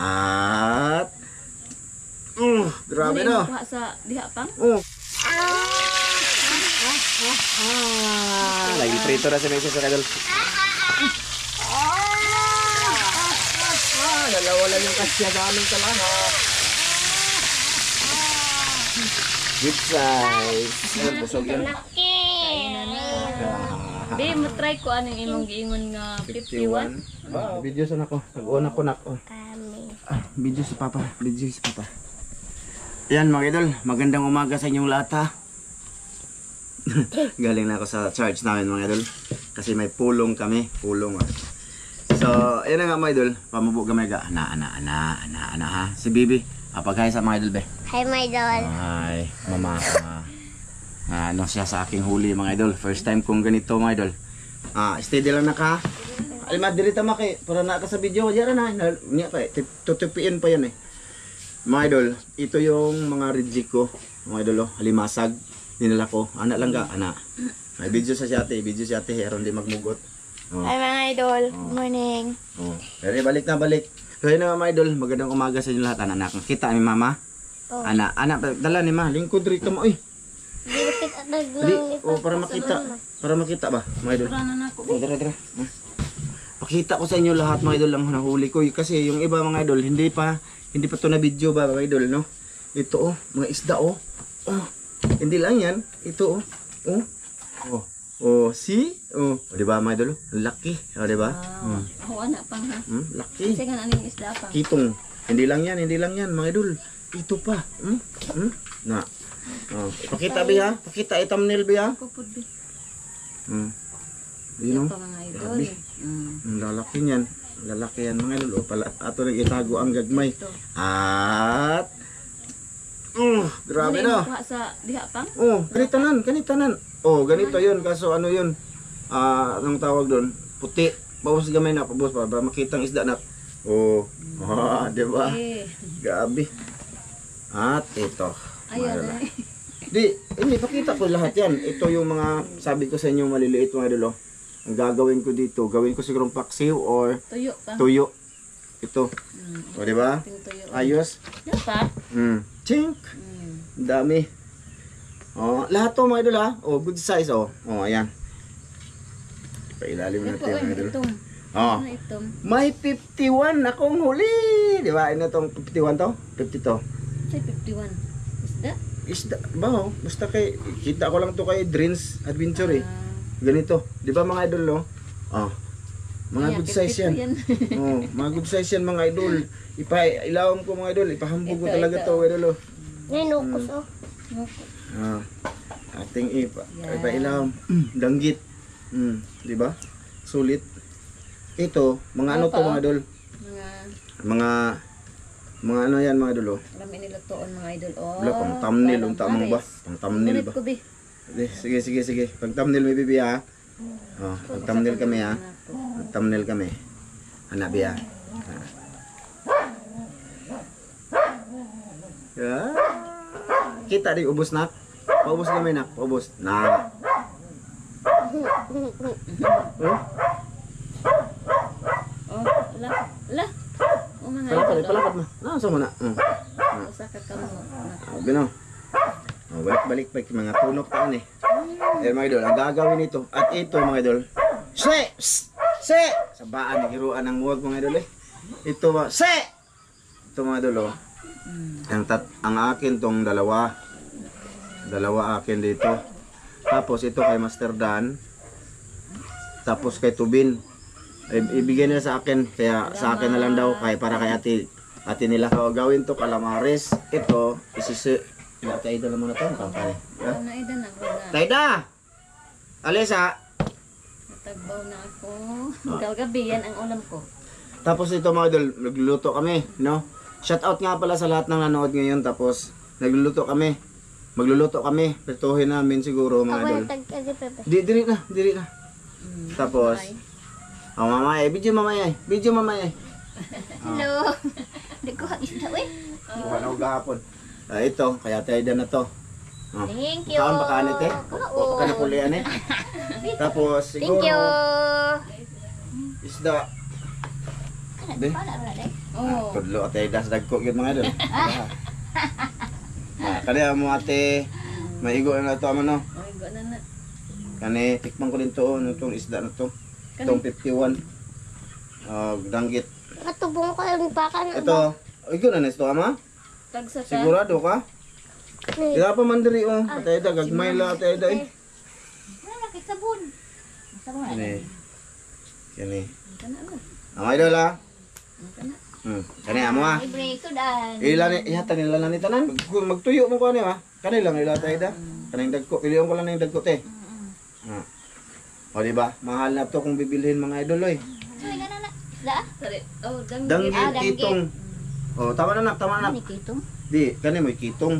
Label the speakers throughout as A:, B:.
A: At grabe
B: Ano
A: no.
B: yung kuha sa diha pang?
A: Lagi prito na si Mrs. mga idol. Dalawa lang yung kasya sa aming kalahat. Good size. Ayun, busog yun.
B: Di, matry ko anong imong giingon nga 51.
A: Video sa nako. Nag-una ko nako. Video sa papa. Video sa papa. Yan mga idol. Magandang umaga sa inyong lahat ha. Galing na ako sa charge namin mga idol. Kasi may pulong kami. Pulong ha. So, ayun na nga mga idol. Pamubo kami ga. Ana ha. Si Bibi. Pagkaya sa mga idol be.
C: Hi my idol.
A: Hi, mama. Ano siya sa aking huli mga idol. First time kong ganito mga idol. Steady lang na ka. Alma diri ta maki para na ka sa video diyan na. Niya pa tutupiin pa yan eh. Mga idol, ito yung mga reject ko. Mga idol, halimasag dinala ko. Anak lang ga, anak. May video sa ate, aron di magmugot.
C: Hi mga idol. Good morning.
A: Pero balik na balik. So yun na mga idol, magandang umaga sa inyo lahat. Anak, nakita ni mama. Anak, dala ni ma, lingkod rito mo. Uy. Dali, para makita ba, mga idol? Tara. Pakita ko sa inyo lahat mga idol ang nahuli ko kasi yung iba mga idol hindi pa to na video ba mga idol no. Ito mga isda hindi lang yan, ito see? Di ba mga idol? Laki, di ba?
B: Anak pang ha.
A: Laki.
B: Kasi nga aning isda pang.
A: Kitong. Hindi lang yan mga idol. Ito pa. Na. Pakita ba ha? Pakita thumbnail ba ha?
B: Kupod bi.
A: You know?
B: Ito mga idol.
A: Lalaki niyan. Lalaki yan mga idol. Pala ato rin itago ang gagmay. At grabe
B: Ano
A: na.
B: yung kuha sa diha pang?
A: Ganitanan. Ganito yun. Kaso ano yun? Anong tawag doon? Puti. Bawas gamay na. Pabos para makita ang isda na. Diba? Grabe. At ito.
B: Ayan na.
A: Hindi, pakita ko lahat yan. Ito yung mga, sabi ko sa inyo maliliit mga idol. Ang gagawin ko dito, gawin ko siguro paksiw or
B: Tuyo pa.
A: tuyo. Ito. Diba? Ayos.
B: Dapat.
A: Chink. Ang dami. Lahat to mga idol ha. Good size ayan. Pailalim natin mga idol.
B: Itom.
A: May 51 akong huli. Diba? Ano tong 51 to? 50 to.
B: Say 51.
A: Isda ba basta kay kita ko lang to kay Dreams Adventure ganito di ba mga idol no mga good size yan mga good size yan mga idol ipailawom ko mga idol ipahambog ko talaga to idol
C: Ninukos
A: ating ipailawom danggit di ba sulit ito mga ano to mga idol mga ano yan mga idol
B: Marami nila toon mga idol
A: wala pang thumbnail unta mo ba pang thumbnail ba sige pag thumbnail may bibi ha pag thumbnail kami ha pag thumbnail kami anak biya kita di ubos na paubos kami na paubos na
B: la mga
A: palapad mo nasa mo na
B: usa ka kamo
A: bino balik mga tunok taon mga idol ang gagawin nito at ito mga idol sabaan ng hiruan ng huwag mga idol ito mga idol ang akin tong dalawa akin dito tapos ito kay Master Dan tapos kay Tubin ibigay nila sa akin kaya sa akin na lang daw para kay ate nila gawin to calamares ito Taida lang muna to pare Taida Alisa
B: natagbaw na ako gabi yan ang ulam ko
A: tapos ito mga idol nagluluto kami no shout out nga pala sa lahat ng nanood ngayon tapos magluluto kami prituhin namin siguro mga idol diri na tapos mamaya video mamaya
C: hello nagkuha isda
A: ano gahapon ito kaya tayo na to
C: thank you
A: kaon ba kanit baka napulian tapos siguro
C: thank you
A: isda
B: Oo.
A: Tudlo ate das dagko gyud mga idol. Kani mo ate maigo na to man no.
B: Ay, go na na.
A: Kani tikman ko din to no tong isda na to. Tong 51. Danggit.
C: Katubong ko yung pakan.
A: Ito, igo na nesto ama?
B: Tagsa ka.
A: Sigurado ka? Ila pa man diri oh. Ate da gagmay la ate da.
C: Wala kay sabon. Sabon.
A: Kani.
B: Kana na.
A: Ang idol ah.
B: Kana.
A: Kani amo ah.
C: Libre sudan.
A: Ila ni ihatan nila na ni tanan. Magtuyo mo ko ani ha. Kani lang ila ate da. Kaning dagko, piliyon ko lang ning dagko te. O di ba? Mahal na to kung bibilhin mga idol oy.
C: Uy, na. Da?
B: Sorry. Oh, danggit.
A: Danggit
C: danggit.
A: kitong. Oh, tama na nak, tama na.
C: Ni kitong.
A: Di, kani mo kitong.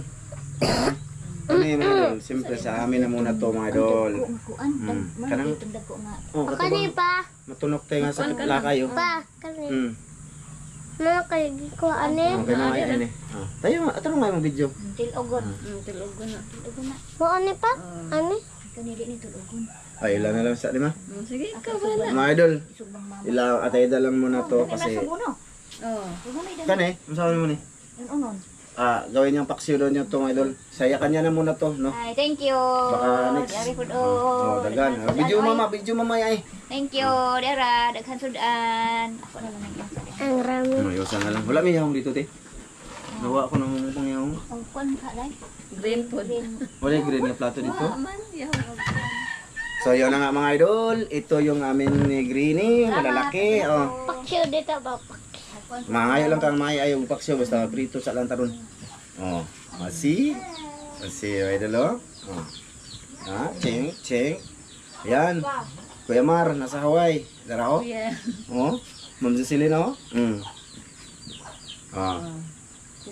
A: Kani mga idol, siyempre sa amin na muna to mga idol.
C: Kuan.
A: Kanang
C: Dagko nga.
A: oh,
C: Kani
A: katubang
C: pa.
A: matunok tayo nga sa lakay oh.
C: Pa, kani.
A: Mm.
C: Kay ko ane.
A: Okay na nga ini. Tayo, atro nga yung video.
C: Tilogon.
B: Tilugon na.
C: Tilogon na. Mo ane pa? Ane? Kani di ni tilogon.
A: Ay, ilan na lang sa lima.
B: Sige, ikaw wala.
A: Mga idol,
C: Isugbang mama.
A: ila atayda lang muna to kasi
B: Oh.
A: kani, masabi mo ni.
C: Unon.
A: Gawin niyang paksiw doon yung tong idol. Saya kanya na muna to, no?
C: Ay, thank you.
A: Baka next.
C: Dari food
A: Dagan. Video mama ay.
C: Thank you, Dara. Daghan sudan. Ako na lang yung ang rami.
A: Mayosa na lang. Wala may yahong dito, te. Nawa ko ng pang yahong.
C: Ang kwan ka dai.
B: Green food.
A: Wala yung green na plato dito.
B: Man, yaw.
A: So, yun na nga mga idol. Ito yung amin ni Greenie. Malalaki. Oh.
C: Paksyo dito ba?
A: Mangayo lang kang may ayong paksyo. Basta prito sa lang taron. Oh. Asi. Asi, idol, oh. Ching, ching. Ayan. Kuya Mar, nasa Hawaii. Dara, oh.
B: Yeah.
A: Oh. Ma'am Cecilin, oh.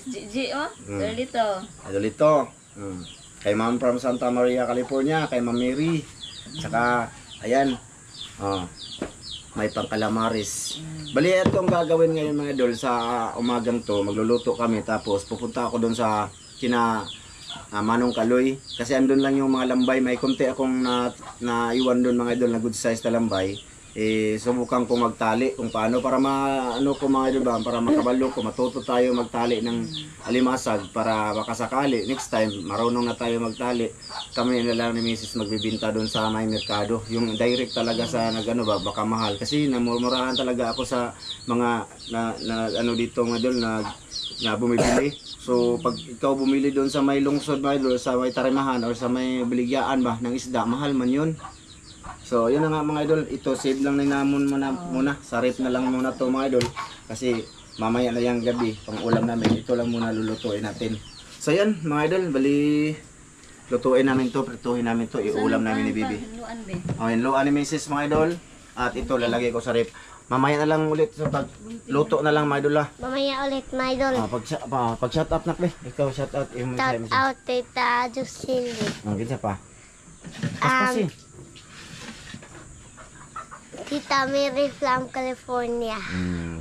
B: Gigi, oh. Pero dito.
A: Idol ito. Kay Ma'am from Santa Maria, California. Kay Ma'am Mary. Saka, ayan. May pangkalamaris. Bali, itong gagawin ngayon mga idol sa umagang to. Magluluto kami. Tapos pupunta ako doon sa kina Manong Kaloy. Kasi andun lang yung mga lambay. May konti akong naiwan doon mga idol na good size na lambay. Subukan ko magtali kung paano para ano ko mga idol ba, para makabalo ko, matuto tayo magtali ng alimasag para makasakali next time marunong na tayo magtali. Kami na lang ni Mrs. magbibinta doon sa may merkado, yung direct talaga sa nagano ba, baka mahal kasi namumurahan talaga ako sa mga ano dito mga idol na bumibili. So pag ikaw bumili doon sa may lungsod mga idol, sa may tarimahan or sa may biligyaan ba ng isda, mahal man yun. So, yun na nga mga idol. Ito, save lang na namon muna. Sarip na lang muna to mga idol. Kasi mamaya na yung gabi, pang ulam namin. Ito lang muna lulutuin natin. So, yan mga idol. Bali, lutuin namin to. Prituhin namin to. Iulam namin ni Bibi.
B: Luan, be.
A: O, luan ni Mrs. mga idol. At ito, lalagay ko sa rip. Mamaya na lang ulit sa pagluto na lang mga idol.
C: Mamaya ulit, my idol.
A: Pag shut up na pre. Ikaw shut out.
C: Shout out, Tita Jocelyn.
A: Gitsa pa. Kasi.
C: Tita Mary from California.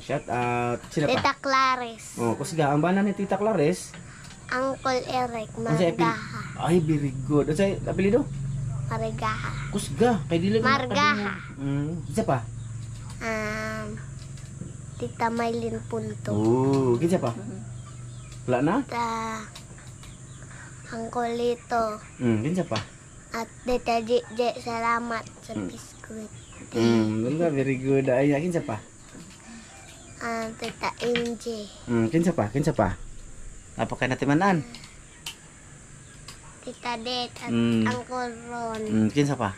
A: Shout out. Sino pa?
C: Tita Clarice.
A: Oh, kusga ang bana ni Tita Clarice.
C: Uncle Eric
A: Ano sa
C: Margaha.
A: Ay, very good. Ano sa apelido?
C: Margaha.
A: Kusga. Kay dili
C: Margaha.
A: Isa pa?
C: Tita Maylin Punto.
A: Oh, kinsa pa? Wala na?
C: Tita Uncle Lito.
A: Kinsa pa?
C: At Tita J. Salamat sa biskuit.
A: Ganda, very good. Ay, kinsa pa?
C: Tita MJ.
A: Kinsa pa? Kinsa pa? Napaka natimanan.
C: Tita Det at Uncle Ron.
A: Kinsa pa?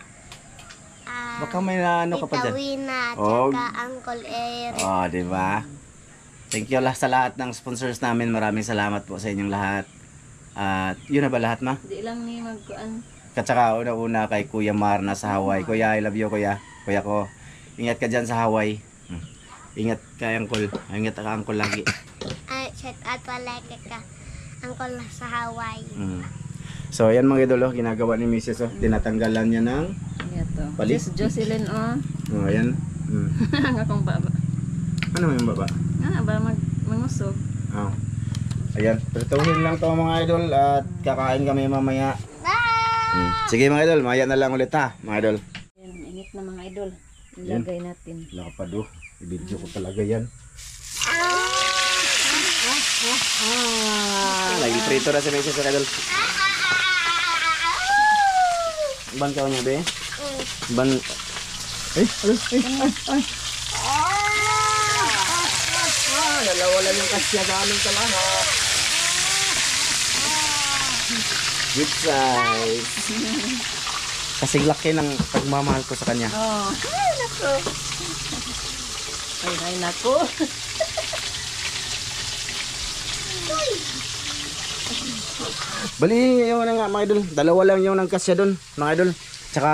A: Baka may ano ka pa
C: Tita
A: dyan.
C: Wina at
A: Oh.
C: saka Uncle Eric.
A: Oh, di ba? Thank you lah sa lahat ng sponsors namin. Maraming salamat po sa inyong lahat. At yun na ba lahat, ma?
B: Di lang ni magkuan.
A: At saka una-una kay Kuya Mar na sa Hawaii. Kuya, I love you, Kuya. Kuya ko, ingat ka dyan sa Hawaii. Ingat ka, Uncle. Ingat ka, Uncle, lagi.
C: Shout out pala kay ka Uncle sa Hawaii.
A: So, ayan mga idolo, ginagawa ni Mrs. Tinatanggalan niya ng
B: Ito.
A: Palit?
B: Sis Jocelyn, oh.
A: oh, ayan.
B: Ang akong baba.
A: Ano yung baba?
B: Ba mangusog.
A: Oh. Ayan, prituhin lang to mga idol at kakain kami mamaya. Sige mga idol, maya na lang ulit ha, mga idol.
B: Yan, init na mga idol.
A: Yan.
B: Ilagay natin.
A: Lakapado, i-video ko talaga yan. nag-prito na si Mrs. mga idol. Ban ka niya, be? Ban... Ay! Dalawa lang yung kasya namin sa lahat. Good size. Kasing laki ng pagmamahal ko sa kanya.
B: Oh. Ay, nako. Ay, nako.
A: Bali, yun na nga mga idol. Dalawa lang yung nagkasya doon, mga idol. Tsaka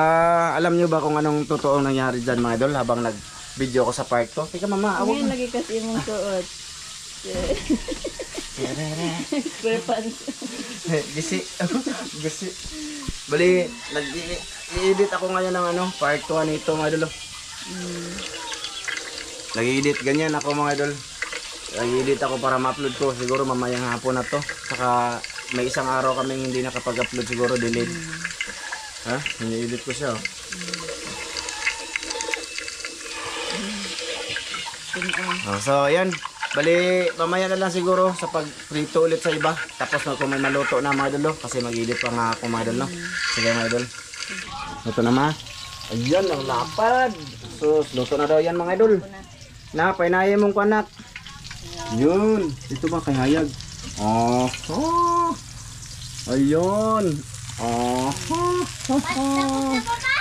A: alam nyo ba kung anong totoong nangyari dyan, mga idol, habang nag-video ko sa park to? Teka mama, awag
B: Ngayon
A: na.
B: lagi kasi mong suot. Square pants.
A: Gisi. Gisi. Bali, nag-i-edit ako ngayon ng part 1 nito, mga idol. Nag-i-edit ganyan ako, mga idol. Nag-i-edit ako para ma-upload ko. Siguro mamayang hapon na to. Saka may isang araw kaming hindi nakapag-upload, siguro delayed. Ha? Ini-edit ko siya. So, ayan. Bali, mamaya na lang siguro sa pag-prito ulit sa iba. Tapos kung may maluto na, mga idol, kasi mag-edit pa nga ako, mga idol, no? Sige, mga idol. Luto na, ma. Ayan, ang lapad. Sus, luto na daw yan, mga idol. Na, painaya mong kanak. Yun. Ito ba kay hayag? Oh. Oh. Ayun. Oh.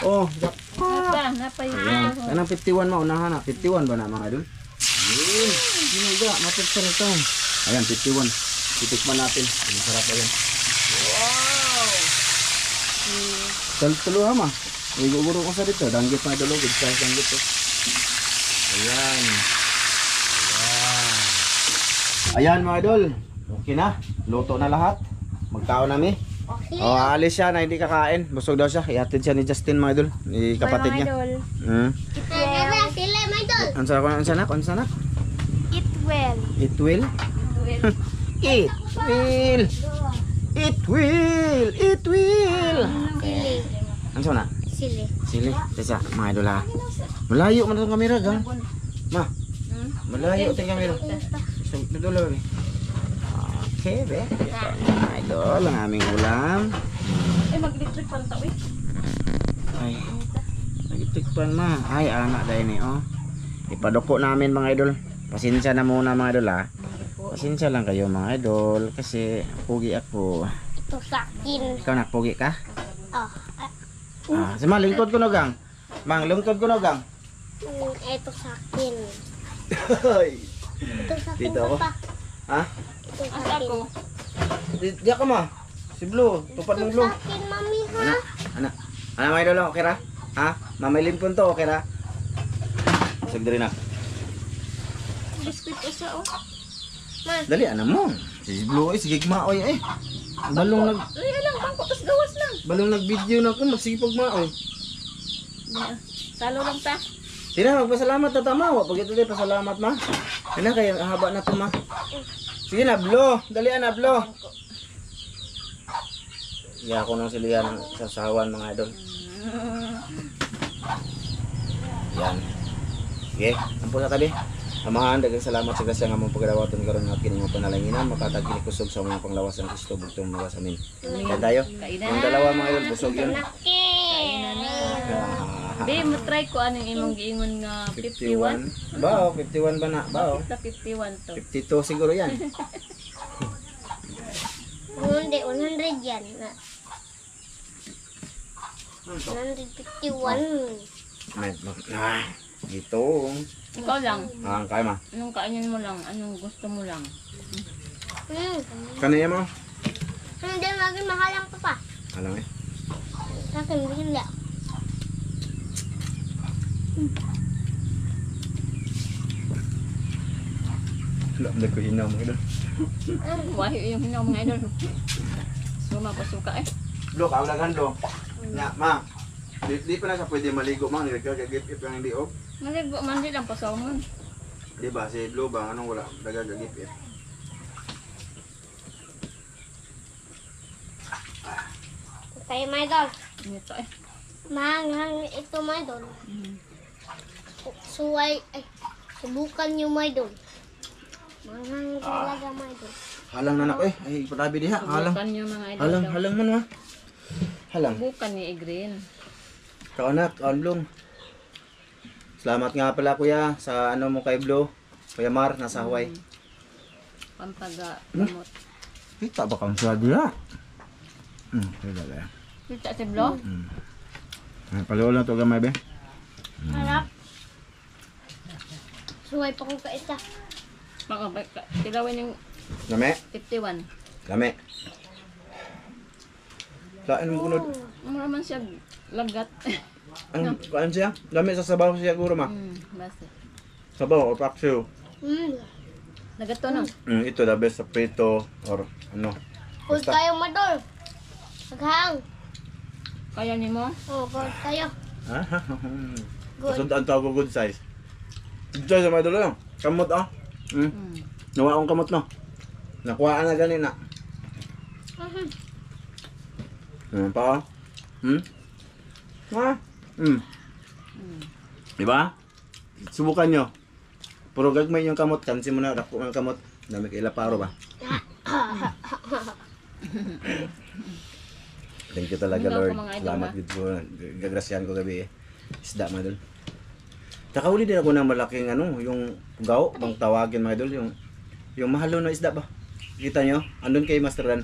A: Oh.
B: Napa
A: Ayan.
B: yun.
A: Kanang 51 maunahan na. 51 ba na, mga idol? Yun. Sinaga. Mapagsa na ito. Ayan, 51. Titikman natin. Masarap ba yan? Wow. Tuluha, ma. Iguguro ko sa dito. Danggit na idol. Good size danggit to. Ayan. Ayan, mga idol. Okay na. Luto na lahat. Magkaon nami.
C: Okay.
A: Oh, aalis siya na hindi kakain. Busog daw siya. Ihatid siya ni Justin, mga idol. Ni kapatid niya.
C: Sila, my idol.
A: Ansa na?
C: Eat well.
A: It will. It will. It will. It will.
C: Sili.
A: Ansa na?
C: Sili.
A: Sili. Tesa, mga idol ha. Malayo man ang kamera, gang. Ma. Malayo ang kamera. So, dudolo ni. Okay, be. Mga idol, ang aming ulam.
B: Ay, mag-electric pan tao eh.
A: Ay. Nagtikpan ma. Ay, anak dahil ni, oh. Ipadoko namin, mga idol. Pasensya na muna, mga idol, ha. Pasensya lang kayo, mga idol. Kasi, pugi ako.
C: Ito sa akin.
A: Ikaw na, pugi ka?
C: Oh.
A: Ah, si ma, lingkod ko no, gang. Mang, lingkod ko no, gang.
C: Ito sa akin.
A: Ay.
C: Ito sa akin,
A: Dito ako.
C: papa.
A: Ha?
C: Ito sa
B: Asa
C: akin.
B: ko.
A: Di ka, ma. Si Blue. Tupad ng
C: Ito
A: Blue.
C: sa akin, mami, ha?
A: Anak. Anak, mga idol, okay ra? Ha? Mamay limpon to, okay ra? Sagdari na.
B: Biscuit ko siya, oh.
A: Dali, anak mo. Si Blue, eh, sige maoy, eh. Balong
B: Ay, alang, bangko, tas gawas lang.
A: nag-video na ako, magsipag maoy.
B: Salo lang ta.
A: Tina, magpasalamat na tama. Wag pag ito tayo, pasalamat, ma. Tina, kaya haba na to, ma. Sige na, Blue. Dali, na, Blue. Iya ako nang silihan sa sawan, mga idol. Yan. Sige, ampo sa tabi. Amahan, dagang salamat sa grasya nga mong pagdawaton karon nga kini mo panalanginan, makatagili kusog sa mga panglawas ng Kristo bugtong mga sa amin. Yan tayo. Yung dalawa, mga idol, busog yun.
C: Laki.
B: Be, matry ko anong imong giingon nga 51.
A: 51. Bao, 51 ba na? Bao.
B: Bakit na 51 to?
A: 52 siguro yan.
C: Hindi, 100 yan. 151.
A: Dito.
B: Ikaw lang.
A: Kaya ma.
B: Anong kainin mo lang? Anong gusto mo lang?
A: Kanaya mo?
C: Hindi, maging mahal ang papa.
A: Alam eh.
C: Sa akin, hindi.
A: Alam na ko hinaw mo idol.
B: Wahi yung hinaw mga idol. So, mapasuka eh.
A: Lo, kaulagan lo. Nya, ma. Di pa na siya pwede maligo, ma. Nagagagip-ip yung hindi op.
B: Maligo man din ang pasawman.
A: Di ba? Si Blue ba? Anong wala? Nagagagip-ip.
C: Tayo, my idol.
B: Ito eh.
C: Mahanghang ito, my idol. Suway, ay, subukan nyo, my idol. Mahanghang talaga, my idol.
A: Halang na nak eh. Ay, patabi diha. Halang.
B: Bukan yung mga idol.
A: Halang,
B: daw.
A: halang man ha. Halang.
B: Bukan ni Igrin.
A: Kaunak, kaunlong. Salamat nga pala kuya sa ano mo kay Blo. Kuya Mar, nasa Hawaii.
B: Pampaga. Gamot.
A: Kita ba kang sa diha? Kaya ba?
B: Kita si Blo?
A: Paluol na to gamay be.
C: Harap. Suway pa kong kaisa.
B: Tilawin yung
A: Lame?
B: 51.
A: Lame. Kain mo kunod.
B: Ano naman siya lagat.
A: Ang kain siya? Lame sa sabaw siya guro ma.
B: Basta.
A: Sabaw o paksiw.
B: Lagat to no?
A: Ito the best sa prito or ano.
C: Huwag kayo madol. Maghang.
B: Kaya ni mo?
C: Oo, huwag kayo. Good.
A: Kasund ang tawag ko good size. Good size sa mga dulo lang. Kamot ah. Nawa akong kamot no. Nakuhaan na ganin na. Pa? Ha? Diba? Subukan nyo. Puro gagmay yung kamot. Kansi mo na. Dako ng kamot. Dami kaila paro ba? Thank you talaga,
B: Hindi
A: Lord.
B: ako mga idol,
A: Salamat
B: ha?
A: dito. Gagrasyan ko gabi eh. Isda, mga idol. Nakauli din ako ng malaking ano, yung gao, pang tawagin mga idol, yung mahalo na isda ba? Kita nyo? Andun kay Master Dan.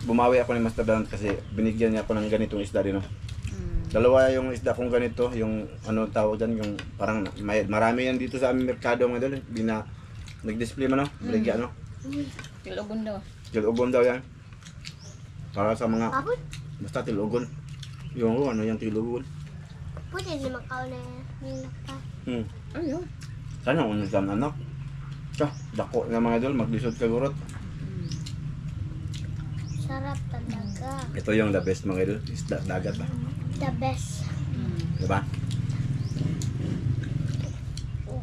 A: Bumawi ako ni Master Dan kasi binigyan niya ako ng ganitong isda rin. No? Dalawa yung isda kong ganito, yung ano tawag dyan, yung parang marami yan dito sa aming merkado mga idol. Nag-display man no? Baligya no?
B: Tilugon daw.
A: Tilugon daw yan. Para sa mga,
C: Kapot?
A: basta tilugon. Yung ano yung tilugon.
C: Pwede naman kao na yung pa.
B: Ayun.
A: Sana kung nagdaan anak. Dako na mga idol, maglisod ka gurot.
C: Sarap talaga.
A: Ito yung the best mga idol, isda dagat ba?
C: The best.
A: Diba?
C: Oh,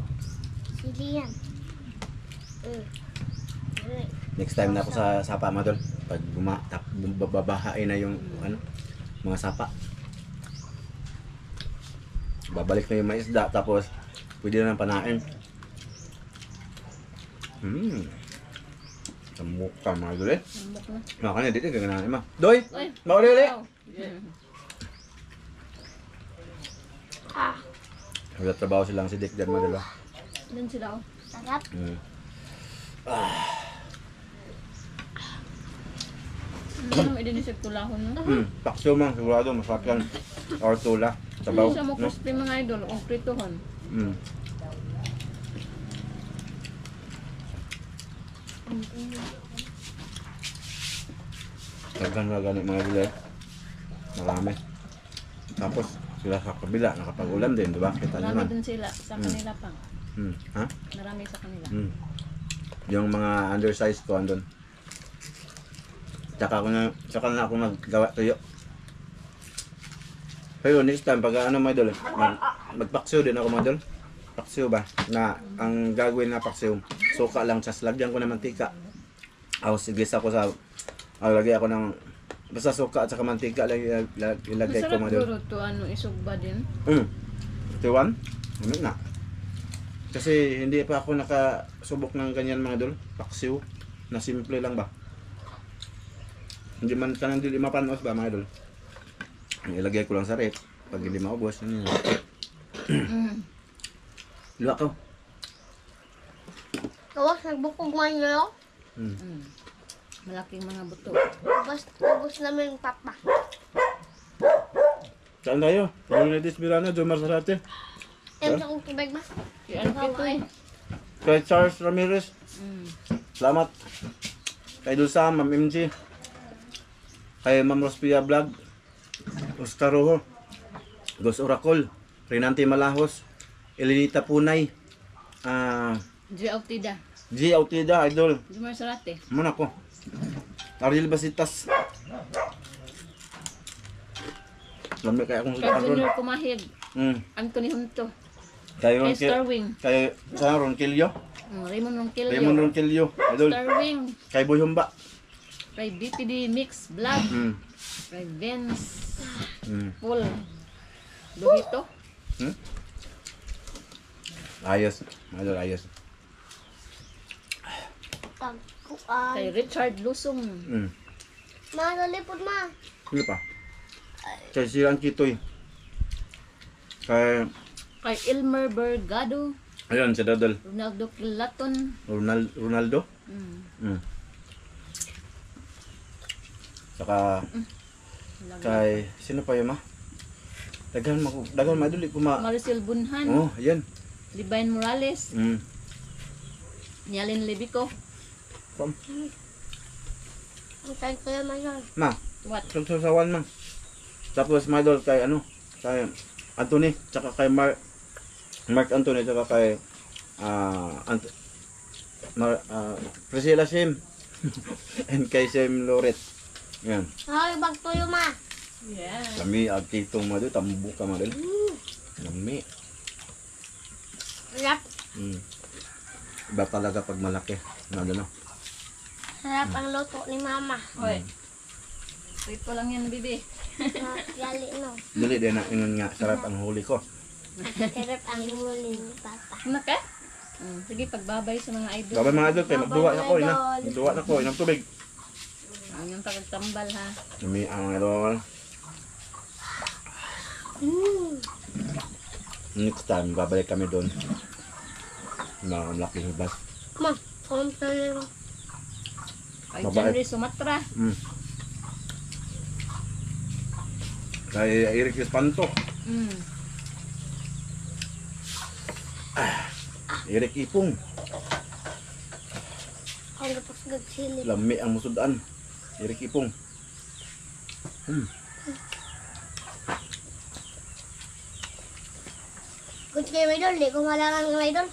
C: sili yan.
A: Next time na ako sa sapa mga idol. Pag babahain na yung ano, mga sapa. Babalik na yung mga isda tapos pwede na ng panain. Samuk ka mga idol eh.
B: Sambok na.
A: Makanya dito gaganahan ma. Doy!
B: Uy.
A: Mauli ulit! Wala trabaho silang si Dick dyan mga idol.
B: Doon sila oh.
C: Sarap.
B: Ano idinisip tulahon no?
A: Paksyo man, sigurado masarap yan. Or tula. Sabaw.
B: Isa mo
A: No?
B: crispy mga idol. Kung pritohon.
A: Tagan na ganit mga idol eh. Marami. Tapos sila sa kabila, nakapag-ulam din, di ba? Kita nyo
B: Marami
A: naman.
B: din sila sa kanila pang.
A: Ha?
B: Marami sa kanila.
A: Yung mga undersized ko andun. Tsaka na ako naggawa tuyo. Pero next time, pag ano mga idol, magpaksiw din ako mga idol. Paksiw ba? Na ang gagawin na paksiw, suka lang, tas lagyan ko ng mantika. Sige ako sa, lagay ako ng, basta suka at saka mantika lang ilagay ko
B: Masarap
A: mga idol.
B: duro to ano isugba din.
A: Tiwan? Ano na? Kasi hindi pa ako nakasubok ng ganyan mga idol. Paksiw, na simple lang ba? Hindi man ka nang dili mapanos ba mga idol? Ilagay ko lang sa rep. Pag hindi maubos, ano yun? Luwa ko.
C: Kawas, nagbukog man nyo.
B: Malaking mga buto.
C: Ubus namin yung papa.
A: Saan tayo? Leonidas Mirana, Jomar Sarate.
C: Ayun sa kong tubig ba?
B: Si ano kito eh.
A: Kay Charles Ramirez. Salamat. Kay Dulsa, Ma'am MG. Kay Ma'am Rospia Vlog. Oscar Rojo. Gos Oracle. Renante Malahos. Elinita Punay.
B: G. Autida.
A: G. Autida, Idol.
B: Jumar Sarate.
A: Muna ko. Ariel Basitas. Lamig kaya akong
B: Kay
A: sudan ron.
B: Junior Kumahid. Anthony Hunto.
A: Kay
B: Kay Starwing.
A: Kay sa Ronquillo.
B: Raymond Ronquillo.
A: Raymond Ronquillo. Idol.
B: Starwing.
A: Kay Boy Humba.
B: Kay BPD Mix Vlog. Kay Vince. Paul. Lugito.
A: Ayos. Mga idol, ayos.
C: Tagpuan.
B: Kay Richard Lusong.
C: Ma, lulipod ma.
A: Hindi pa. Kay Sirang Kitoy. Kay,
B: Kay Elmer Bergado.
A: ayun, si Dodol.
B: Ronaldo Kilaton.
A: Ronaldo. Saka, kay, sino pa yun ma? Dagan mga idol, ko ma.
B: Maricel Bunhan.
A: Oh, ayan.
B: Divine Morales. Nyalin Lebico.
A: Kom.
C: Ang tayo ko naman yun.
A: Ma,
B: What?
A: susawan man. Tapos mga idol, kay ano, kay Anthony, tsaka kay Mark Anthony, tsaka kay Priscilla Sim and kay Sim Loret. Yan.
C: Ay, bag tuyo ma.
B: Yeah.
A: Kami agtitong mga idol, tambo ka mga idol. Lami.
C: Sarap.
A: Iba talaga pag malaki. Mga idol, no?
C: Sarap ang luto ni mama.
B: Hoy. Ito lang yan, bibi.
C: Yali no.
A: Dili din na ingon nga, sarap ang huli ko.
C: Sarap ang huli ni papa.
B: Ano ka? Sige, pagbabay sa mga idol.
A: Gabay mga idol, kay magduwa na ko, ina. Magduwa na ko, inang tubig.
B: Ang yung pagtambal ha.
A: Lami ang mga idol. Next time, babalik kami doon. Mga laking hubas.
C: Ma, kumpa na yun.
B: Kay
A: Babae.
B: Jenry Sumatra.
A: Kay Eric Espanto. Eric Ipong.
C: Ang tapos gagsilip.
A: Lami ang musudan. Eric Ipong.
C: Good kayo, idol. Di ko malangan ng idol.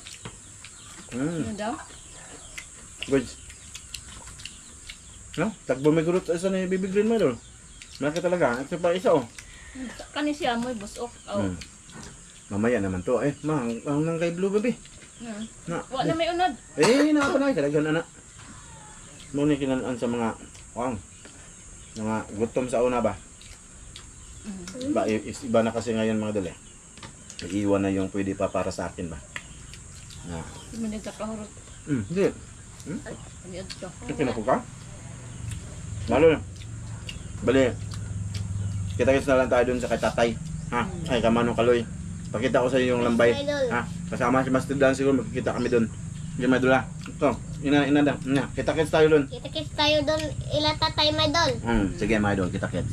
B: Ano daw?
A: Good. No? Tagbo may gurot isa ni Bibi Green mo idol. Malaki talaga. Ito pa isa oh.
B: Kani siya mo'y busok. Oh.
A: Mamaya naman to. Ma, ang nang kay Blue Baby. Na.
B: Wala may unod.
A: Na pa na. Kalagan anak. Muna kinalaan sa mga mga gutom sa una ba? Iba na kasi ngayon mga dali. Iiwan na yung pwede pa para sa akin ba? Na.
B: Hindi mo nagkakahurot.
A: Hindi.
B: Paniad ka.
A: Pinapo ka? Lalo na. Bali. Kita-kits na lang tayo dun sa kay tatay. Ha? Ay, Kamanong Kaloy. Pakita ko sa iyo yung lambay. Ha? Kasama si Master Dan siguro magkikita kami dun. Hindi madula. Ito. Ina daw. Kita-kits tayo dun.
C: Kita-kits tayo doon. Ilata tayo, my idol.
A: Sige, my idol. Kita-kits.